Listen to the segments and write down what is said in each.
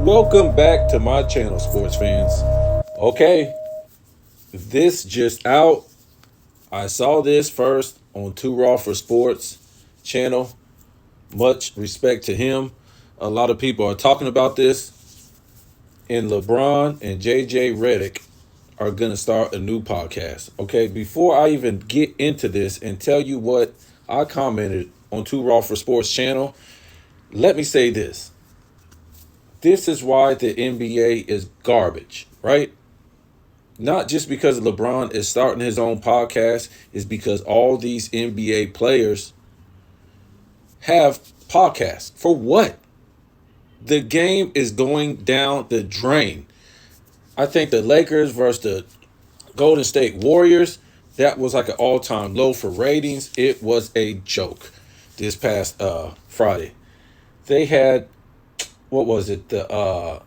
Welcome back to my channel, sports fans. Okay, this just out. I saw this first on Too Raw for Sports channel. Much respect to him. A lot of people are talking about this. And LeBron and JJ Redick are going to start a new podcast. Okay, before I even get into this and tell you what I commented on Too Raw for Sports channel, let me say this. This is why the NBA is garbage, right? Not just because LeBron is starting his own podcast, is because all these NBA players have podcasts. For what? The game is going down the drain. I think the Lakers versus the Golden State Warriors, that was like an all-time low for ratings. It was a joke this past Friday. They had, what was it, the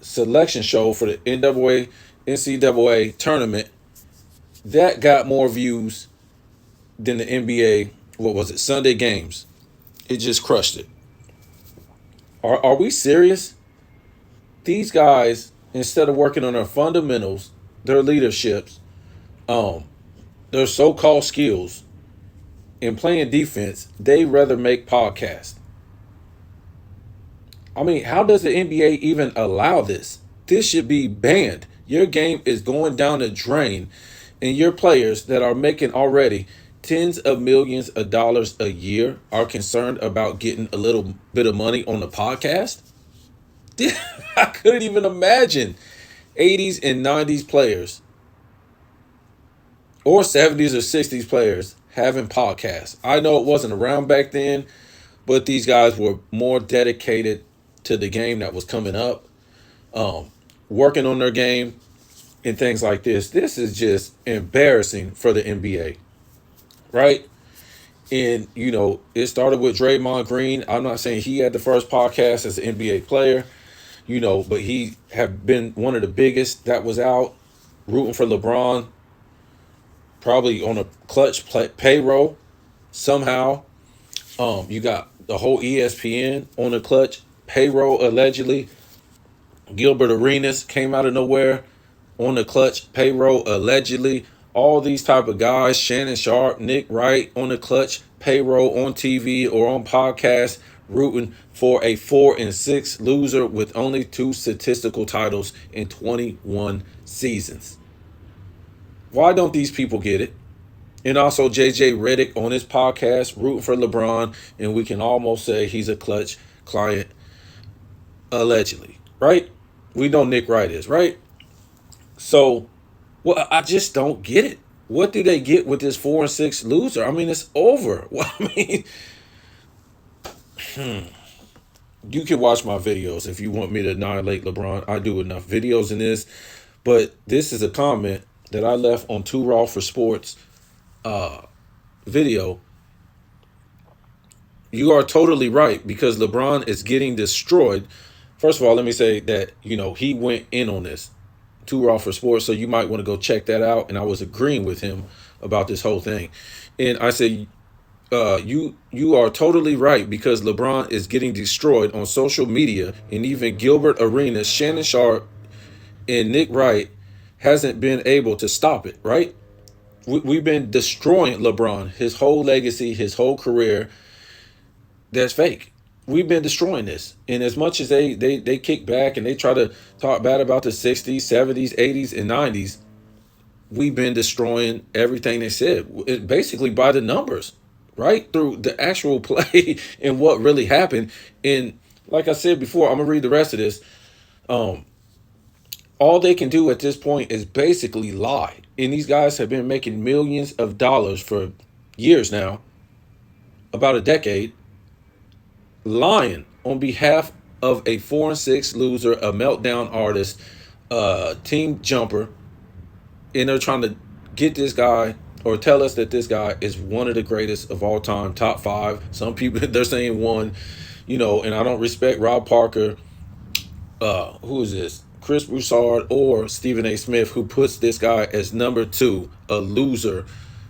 selection show for the NCAA tournament. That got more views than the NBA, what was it, Sunday games. It just crushed it. Are we serious? These guys, instead of working on their fundamentals, their leaderships, their so-called skills, and playing defense, they rather make podcasts. I mean, how does the NBA even allow this? This should be banned. Your game is going down the drain, and your players that are making already tens of millions of dollars a year are concerned about getting a little bit of money on the podcast. I couldn't even imagine 80s and 90s players or 70s or 60s players having podcasts. I know it wasn't around back then, but these guys were more dedicated to the game that was coming up, working on their game and things like this. This is just embarrassing for the NBA, right? And, it started with Draymond Green. I'm not saying he had the first podcast as an NBA player, but he had been one of the biggest that was out rooting for LeBron, probably on a clutch payroll somehow. You got the whole ESPN on a clutch payroll, allegedly. Gilbert Arenas came out of nowhere on the clutch payroll, allegedly. All these type of guys, Shannon Sharp, Nick Wright, on the clutch payroll on TV or on podcasts, rooting for a 4-6 loser with only 2 statistical titles in 21 seasons. Why don't these people get it? And also JJ Redick on his podcast, rooting for LeBron, and we can almost say he's a clutch client, allegedly, right? We know Nick Wright is, right? So, well, I just don't get it. What do they get with this 4-6 loser? I mean, it's over. Well, I mean, you can watch my videos if you want me to annihilate LeBron. I do enough videos in this, but this is a comment that I left on Too Raw for Sports video. You are totally right, because LeBron is getting destroyed. First of all, let me say that, he went in on this, Too Raw for Sports, so you might want to go check that out. And I was agreeing with him about this whole thing. And I said, you are totally right, because LeBron is getting destroyed on social media, and even Gilbert Arenas, Shannon Sharp, and Nick Wright hasn't been able to stop it, right? We've been destroying LeBron, his whole legacy, his whole career. That's fake. We've been destroying this. And as much as they kick back and they try to talk bad about the 60s, 70s, 80s, and 90s, we've been destroying everything they said, basically by the numbers, right? Through the actual play and what really happened. And like I said before, I'm going to read the rest of this. All they can do at this point is basically lie. And these guys have been making millions of dollars for years now, about a decade, lying on behalf of a 4-6 loser, a meltdown artist, team jumper. And they're trying to get this guy, or tell us that this guy is one of the greatest of all time, top 5. Some people, they're saying 1, and I don't respect Rob Parker. Who is this? Chris Broussard or Stephen A. Smith, who puts this guy as number 2, a loser,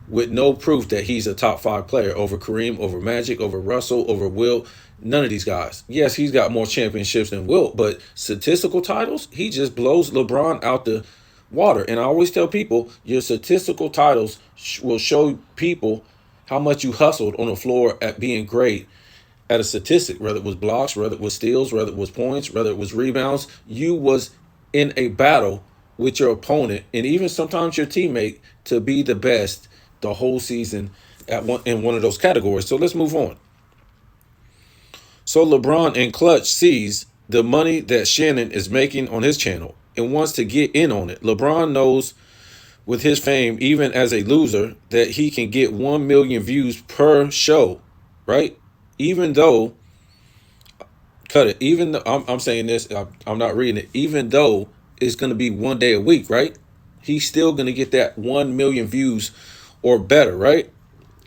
with no proof that he's a top 5 player over Kareem, over Magic, over Russell, over Will. None of these guys. Yes, he's got more championships than Wilt, but statistical titles, he just blows LeBron out the water. And I always tell people, your statistical titles will show people how much you hustled on the floor at being great at a statistic, whether it was blocks, whether it was steals, whether it was points, whether it was rebounds. You was in a battle with your opponent and even sometimes your teammate to be the best the whole season at one in one of those categories. So let's move on. So LeBron in Clutch sees the money that Shannon is making on his channel and wants to get in on it. LeBron knows with his fame, even as a loser, that he can get 1 million views per show, right? Even though, cut it, even though I'm saying this, I'm not reading it, even though it's going to be 1 day a week, right? He's still going to get that 1 million views or better, right?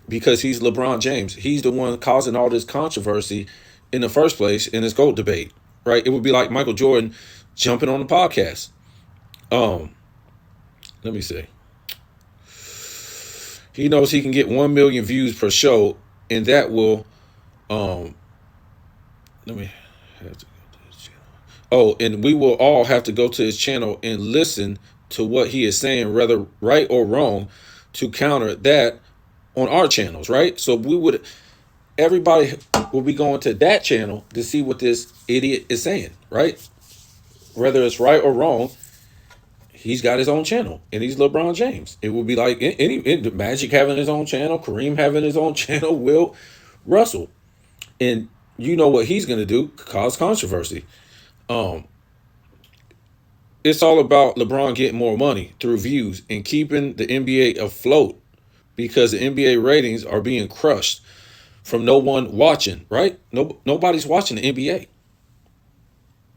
Because he's LeBron James. He's the one causing all this controversy in the first place in this GOAT debate, right? It would be like Michael Jordan jumping on the podcast. Let me see. He knows he can get 1 million views per show, and that will, let me have to go to his channel. Oh, and we will all have to go to his channel and listen to what he is saying, whether right or wrong, to counter that on our channels, right? So everybody will be going to that channel to see what this idiot is saying, right? Whether it's right or wrong, he's got his own channel, and he's LeBron James. It would be like Magic having his own channel, Kareem having his own channel, Will Russell, and you know what he's going to do? Cause controversy. It's all about LeBron getting more money through views and keeping the NBA afloat because the NBA ratings are being crushed from no one watching, right? Nobody's watching the NBA.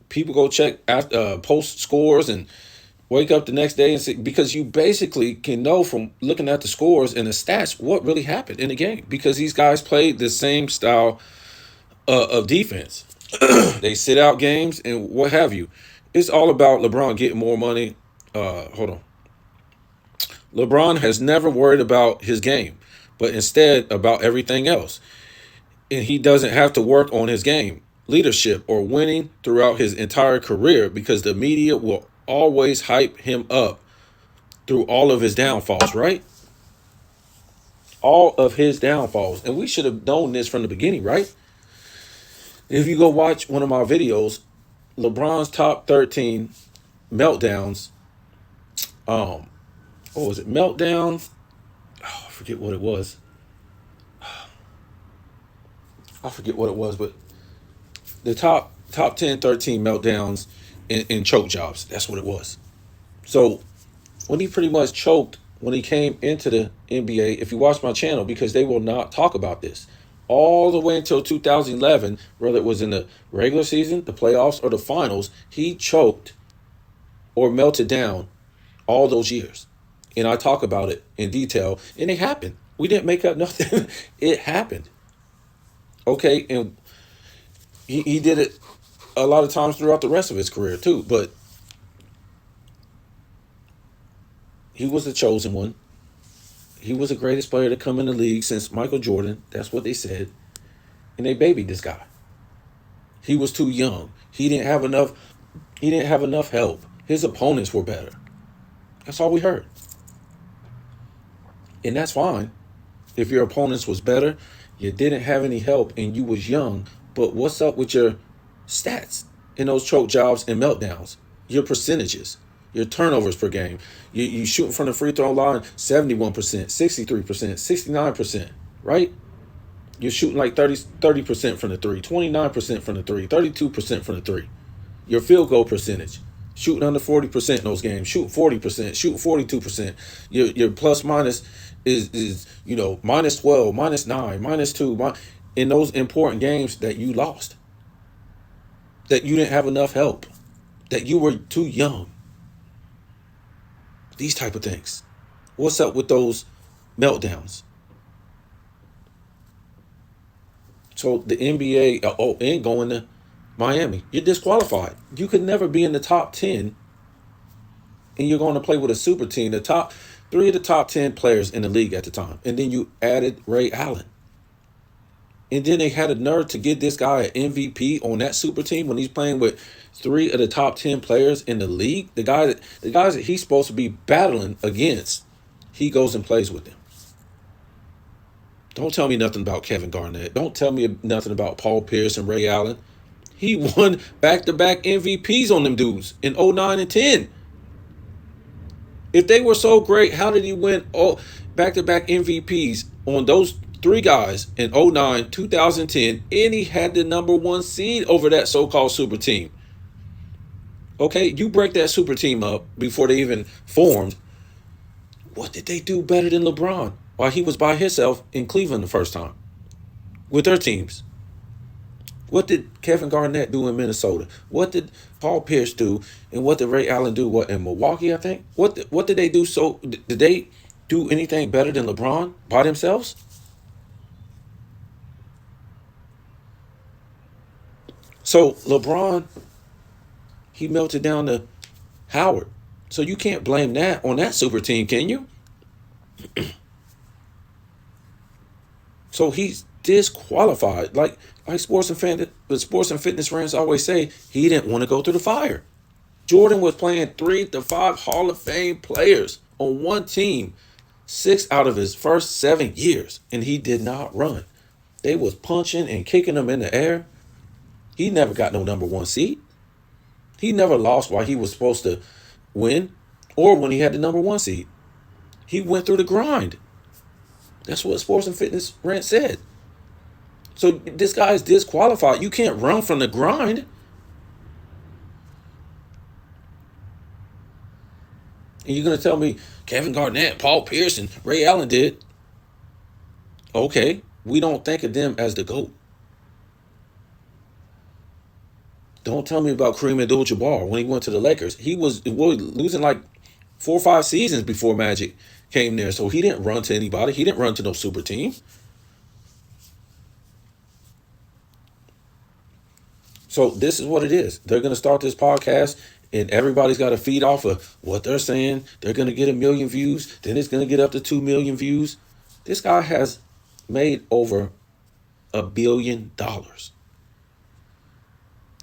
People go check post scores and wake up the next day and see, because you basically can know from looking at the scores and the stats what really happened in the game because these guys played the same style of defense. They sit out games and what have you. It's all about LeBron getting more money. Hold on. LeBron has never worried about his game, but instead about everything else. And he doesn't have to work on his game, leadership, or winning throughout his entire career because the media will always hype him up through all of his downfalls, right? All of his downfalls. And we should have known this from the beginning, right? If you go watch one of my videos, LeBron's top 13 meltdowns, what was it? Meltdowns? Oh, I forget what it was. But the top 10, 13 meltdowns in choke jobs. That's what it was. So when he pretty much choked when he came into the NBA, if you watch my channel, because they will not talk about this, all the way until 2011, whether it was in the regular season, the playoffs, or the finals, he choked or melted down all those years. And I talk about it in detail, and it happened. We didn't make up nothing. It happened. Okay, and he did it a lot of times throughout the rest of his career too, but he was the chosen one. He was the greatest player to come in the league since Michael Jordan. That's what they said. And they babied this guy. He was too young. He didn't have enough help. His opponents were better. That's all we heard. And that's fine. If your opponents was better, you didn't have any help and you was young. But what's up with your stats in those choke jobs and meltdowns? Your percentages, your turnovers per game. You shooting from the free throw line 71%, 63%, 69%, right? You're shooting like 30% from the three, 29% from the three, 32% from the three. Your field goal percentage, shooting under 40% in those games, shoot 40%, shoot 42%. Your plus minus is minus 12, minus 9, minus 2, in those important games that you lost. That you didn't have enough help. That you were too young. These type of things. What's up with those meltdowns? So the NBA, and going to Miami, you're disqualified. You could never be in the top 10, and you're going to play with a super team. The top 3 of the top 10 players in the league at the time, and then you added Ray Allen. And then they had a nerve to get this guy an MVP on that super team when he's playing with three of the top 10 players in the league. The guys that he's supposed to be battling against, he goes and plays with them. Don't tell me nothing about Kevin Garnett. Don't tell me nothing about Paul Pierce and Ray Allen. He won back-to-back MVPs on them dudes in '09 and 10. If they were so great, how did he win back-to-back MVPs on those three guys in '09, 2010, and he had the number one seed over that so-called super team? Okay, you break that super team up before they even formed. What did they do better than LeBron while he was by himself in Cleveland the first time with their teams? What did Kevin Garnett do in Minnesota? What did Paul Pierce do? And what did Ray Allen do? What in Milwaukee? I think. What did they do? So did they do anything better than LeBron by themselves? So LeBron, he melted down to Howard. So you can't blame that on that super team, can you? So he's disqualified. Like sports and fitness fans always say, he didn't want to go through the fire. Jordan was playing 3 to 5 Hall of Fame players on one team 6 out of his first 7 years, and he did not run. They was punching and kicking him in the air. He never got no number one seed. He never lost while he was supposed to win or when he had the number one seed. He went through the grind. That's what Sports and Fitness Rant said. So this guy is disqualified. You can't run from the grind. And you're going to tell me Kevin Garnett, Paul Pierce, and Ray Allen did. Okay, we don't think of them as the GOAT. Don't tell me about Kareem Abdul-Jabbar when he went to the Lakers. He was losing like 4 or 5 seasons before Magic came there. So he didn't run to anybody. He didn't run to no super team. So this is what it is. They're going to start this podcast and everybody's got to feed off of what they're saying. They're going to get 1 million views. Then it's going to get up to 2 million views. This guy has made over $1 billion.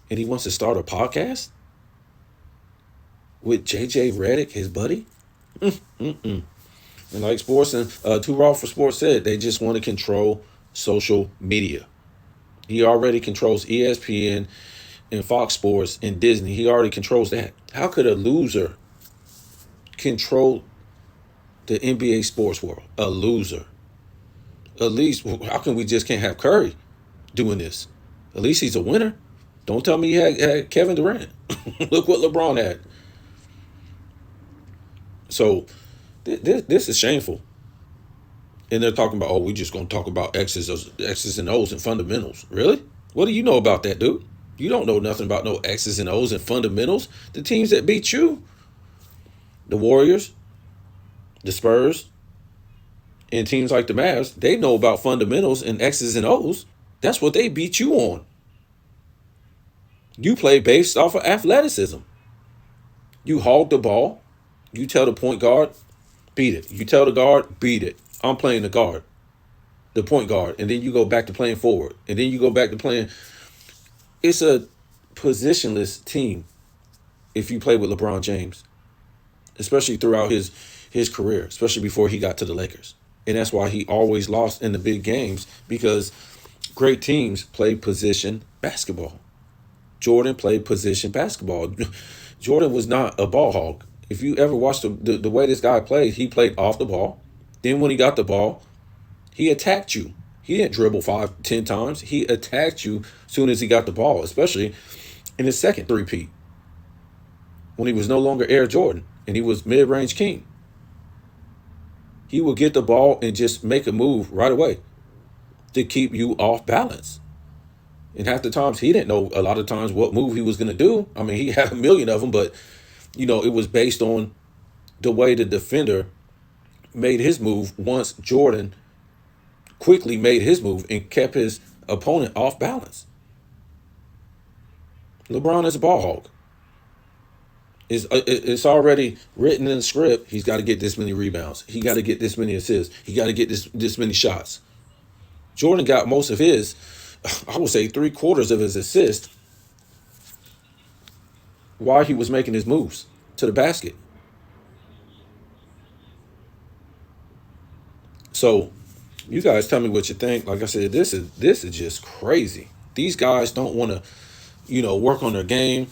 And he wants to start a podcast with JJ Redick, his buddy. And like Sports and Too Raw for Sports said, they just want to control social media. He already controls ESPN and Fox Sports and Disney. He already controls that. How could a loser control the NBA sports world? A loser. At least, how come we just can't have Curry doing this? At least he's a winner. Don't tell me he had Kevin Durant. Look what LeBron had. So this is shameful. And they're talking about, we just going to talk about X's and O's and fundamentals. Really? What do you know about that, dude? You don't know nothing about no X's and O's and fundamentals. The teams that beat you, the Warriors, the Spurs, and teams like the Mavs, they know about fundamentals and X's and O's. That's what they beat you on. You play based off of athleticism. You hog the ball. You tell the point guard, beat it. You tell the guard, beat it. I'm playing the guard, the point guard. And then you go back to playing forward. And then you go back to playing. It's a positionless team if you play with LeBron James, especially throughout his career, especially before he got to the Lakers. And that's why he always lost in the big games, because great teams play position basketball. Jordan played position basketball. Jordan was not a ball hog. If you ever watched the way this guy played, he played off the ball. Then when he got the ball, he attacked you. He didn't dribble 5-10 times. He attacked you as soon as he got the ball, especially in his second three-peat, when he was no longer Air Jordan and he was mid-range king. He would get the ball and just make a move right away to keep you off balance. And half the times he didn't know a lot of times what move he was going to do. I mean, he had 1 million of them, but, it was based on the way the defender made his move once Jordan quickly made his move and kept his opponent off balance. LeBron is a ball hog. It's already written in the script. He's got to get this many rebounds. He got to get this many assists. He got to get this many shots. Jordan got most of his, I would say 3/4 of his assist while he was making his moves to the basket. So you guys tell me what you think. Like I said, this is just crazy. These guys don't want to, work on their game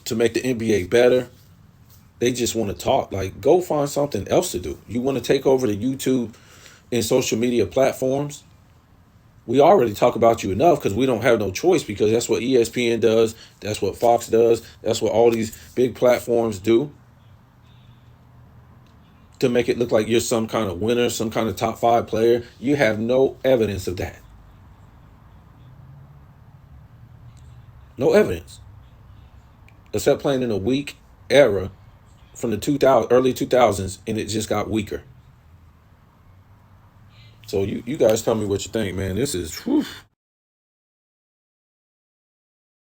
to make the NBA better. They just want to talk. Like, go find something else to do. You want to take over the YouTube and social media platforms? We already talk about you enough because we don't have no choice, because that's what ESPN does. That's what Fox does. That's what all these big platforms do to make it look like you're some kind of winner, some kind of top five player. You have no evidence of that. No evidence. Except playing in a weak era from the 2000 early 2000s, and it just got weaker. So you guys tell me what you think, man. This is whew.